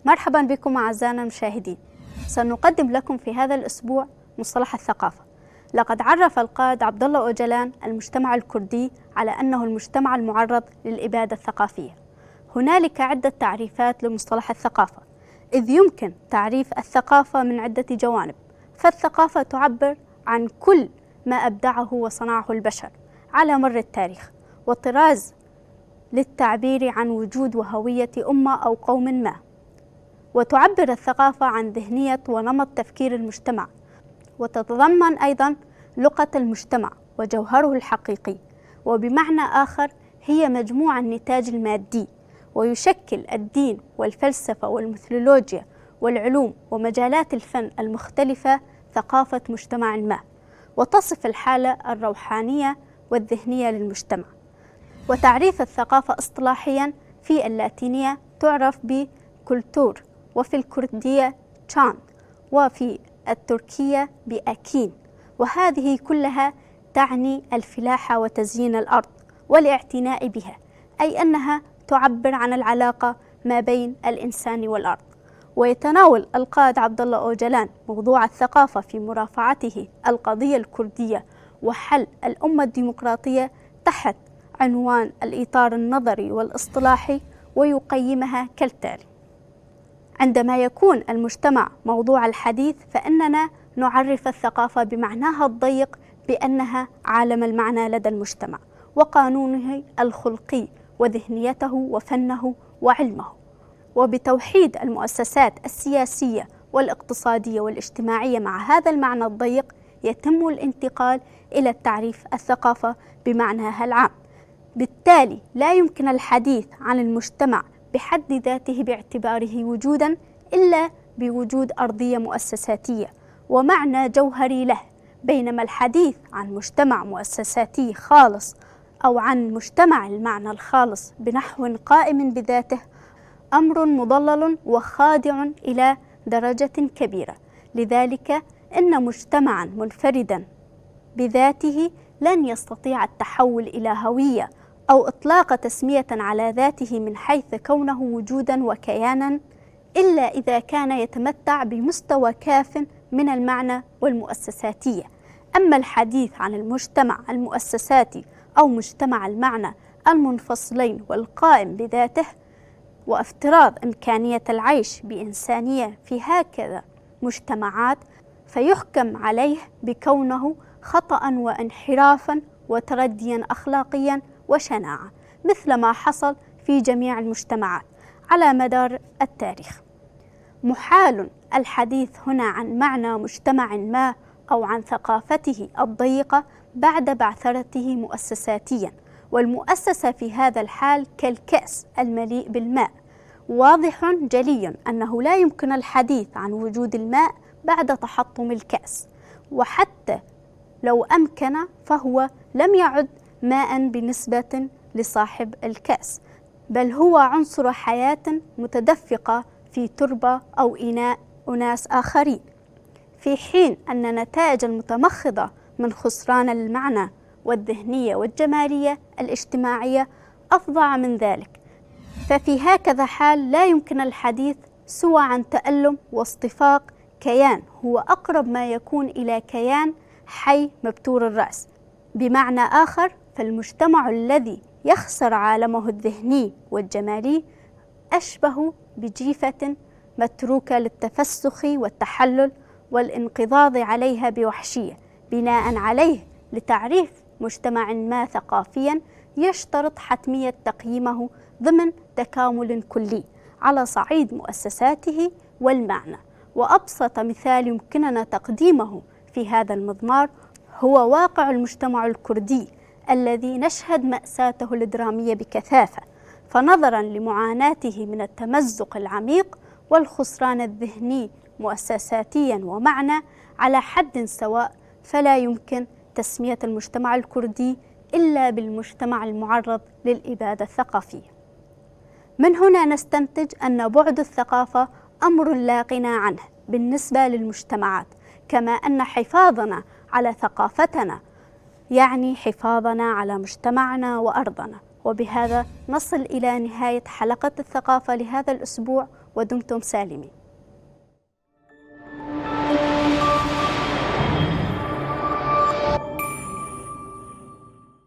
مرحبا بكم أعزائنا المشاهدين. سنقدم لكم في هذا الأسبوع مصطلح الثقافة. لقد عرف القائد عبد الله أوجلان المجتمع الكردي على أنه المجتمع المعرض للإبادة الثقافية. هنالك عدة تعريفات لمصطلح الثقافة، إذ يمكن تعريف الثقافة من عدة جوانب. فالثقافة تعبر عن كل ما أبدعه وصنعه البشر على مر التاريخ، وطراز للتعبير عن وجود وهوية أمة أو قوم ما. وتعبر الثقافة عن ذهنية ونمط تفكير المجتمع، وتتضمن أيضا لغة المجتمع وجوهره الحقيقي، وبمعنى آخر هي مجموع النتاج المادي. ويشكل الدين والفلسفة والميثولوجيا والعلوم ومجالات الفن المختلفة ثقافة مجتمع ما، وتصف الحالة الروحانية والذهنية للمجتمع. وتعريف الثقافة اصطلاحيا في اللاتينية تعرف بكولتور، وفي الكردية تشان، وفي التركية بأكين، وهذه كلها تعني الفلاحة وتزيين الأرض والاعتناء بها، أي أنها تعبر عن العلاقة ما بين الإنسان والأرض. ويتناول القائد عبد الله أوجلان موضوع الثقافة في مرافعته القضية الكردية وحل الأمة الديمقراطية تحت عنوان الإطار النظري والاصطلاحي، ويقيمها كالتالي: عندما يكون المجتمع موضوع الحديث فإننا نعرف الثقافة بمعناها الضيق بأنها عالم المعنى لدى المجتمع وقانونه الخلقي وذهنيته وفنه وعلمه. وبتوحيد المؤسسات السياسية والاقتصادية والاجتماعية مع هذا المعنى الضيق يتم الانتقال إلى التعريف الثقافة بمعناها العام. بالتالي لا يمكن الحديث عن المجتمع بحد ذاته باعتباره وجوداً إلا بوجود أرضية مؤسساتية ومعنى جوهري له، بينما الحديث عن مجتمع مؤسساتي خالص أو عن مجتمع المعنى الخالص بنحو قائم بذاته أمر مضلل وخادع إلى درجة كبيرة. لذلك إن مجتمعاً منفرداً بذاته لن يستطيع التحول إلى هوية أو إطلاق تسمية على ذاته من حيث كونه وجوداً وكياناً إلا إذا كان يتمتع بمستوى كاف من المعنى والمؤسساتية. أما الحديث عن المجتمع المؤسساتي أو مجتمع المعنى المنفصلين والقائم بذاته وافتراض إمكانية العيش بإنسانية في هكذا مجتمعات، فيحكم عليه بكونه خطأ وانحرافا وترديا أخلاقيا وشناعة، مثل ما حصل في جميع المجتمعات على مدار التاريخ. محال الحديث هنا عن معنى مجتمع ما أو عن ثقافته الضيقة بعد بعثرته مؤسساتيا، والمؤسسة في هذا الحال كالكأس المليء بالماء. واضح جلي أنه لا يمكن الحديث عن وجود الماء بعد تحطم الكأس، وحتى لو أمكن فهو لم يعد ماء بالنسبة لصاحب الكأس، بل هو عنصر حياة متدفقة في تربة أو إناء أناس آخرين، في حين أن النتائج المتمخضة من خسران المعنى والذهنية والجمالية الاجتماعية أفظع من ذلك. ففي هكذا حال لا يمكن الحديث سوى عن تألم واصطفاق كيان هو أقرب ما يكون إلى كيان حي مبتور الرأس. بمعنى آخر، فالمجتمع الذي يخسر عالمه الذهني والجمالي أشبه بجيفة متروكة للتفسخ والتحلل والانقضاض عليها بوحشية. بناء عليه، لتعريف مجتمع ما ثقافيا يشترط حتمية تقييمه ضمن تكامل كلي على صعيد مؤسساته والمعنى. وأبسط مثال يمكننا تقديمه في هذا المضمار هو واقع المجتمع الكردي الذي نشهد مأساته الدرامية بكثافة. فنظرا لمعاناته من التمزق العميق والخسران الذهني مؤسساتيا ومعنى على حد سواء، فلا يمكن تسمية المجتمع الكردي إلا بالمجتمع المعرض للإبادة الثقافية. من هنا نستنتج أن بعد الثقافة أمر لا غنى عنه بالنسبة للمجتمعات، كما أن حفاظنا على ثقافتنا يعني حفاظنا على مجتمعنا وأرضنا. وبهذا نصل إلى نهاية حلقة الثقافة لهذا الأسبوع، ودمتم سالمين.